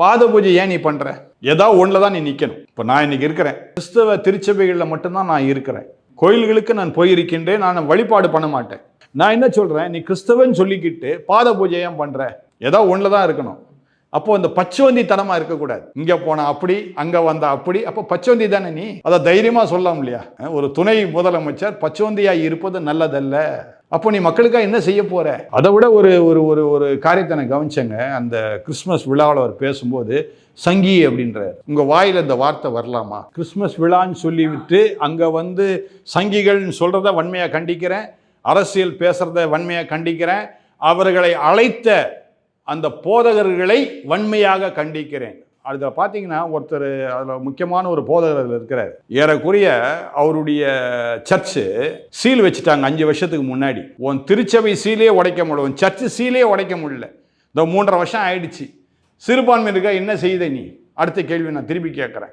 பாத பூஜை ஏன் நீ பண்ற? ஏதாவது ஒண்ணுல தான் நீ நிக்கணும். இப்ப நான் இன்னைக்கு இருக்கிறேன், கிறிஸ்தவ திருச்சபைகள்ல மட்டும்தான் நான் இருக்கிறேன். கோயில்களுக்கு நான் போயிருக்கின்றேன், நான் வழிபாடு பண்ண மாட்டேன். நான் என்ன சொல்றேன், நீ கிறிஸ்தவன் சொல்லிக்கிட்டு பாத பூஜை ஏன் பண்ற? ஏதாவது ஒண்ணுல தான் இருக்கணும். அப்போ அந்த பச்சவந்தி தனமா இருக்கக்கூடாது. இங்க போனா அப்படி, அங்க வந்தா அப்படி. அப்போ பச்சவந்தி தானே நீ? அதை தைரியமா சொல்லலாம் இல்லையா? ஒரு துணை முதலமைச்சர் பச்சவந்தியாய் இருப்பது நல்லதல்ல. அப்போ நீ மக்களுக்காக என்ன செய்ய போற? அதை விட ஒரு ஒரு ஒரு ஒரு காரியத்தை நான் கவனிச்சேங்க. அந்த கிறிஸ்துமஸ் விழாவில் அவர் பேசும்போது சங்கி அப்படின்றார். உங்க வாயில இந்த வார்த்தை வரலாமா? கிறிஸ்துமஸ் விழான்னு சொல்லிவிட்டு அங்க சங்கிகள்னு சொல்றத வன்மையா கண்டிக்கிறேன், அரசியல் பேசுறத வன்மையா கண்டிக்கிறேன், அவர்களை அழைத்த அந்த போதகர்களை வன்மையாக கண்டிக்கிறேன். அதில் பார்த்தீங்கன்னா ஒருத்தர், அதில் முக்கியமான ஒரு போதகர் இருக்கிறார். ஏறக்குறைய அவருடைய சர்ச்சு சீல் வச்சுட்டாங்க 5 வருஷத்துக்கு முன்னாடி. உன் திருச்சபை சீலே உடைக்க முடியல, உன் சர்ச்சு சீலே உடைக்க முடியல. இந்த 3.5 வருஷம் ஆயிடுச்சு. சிறுபான்மையினருக்காக என்ன செய்த நீ? அடுத்த கேள்வி நான் திருப்பி கேட்குறேன்.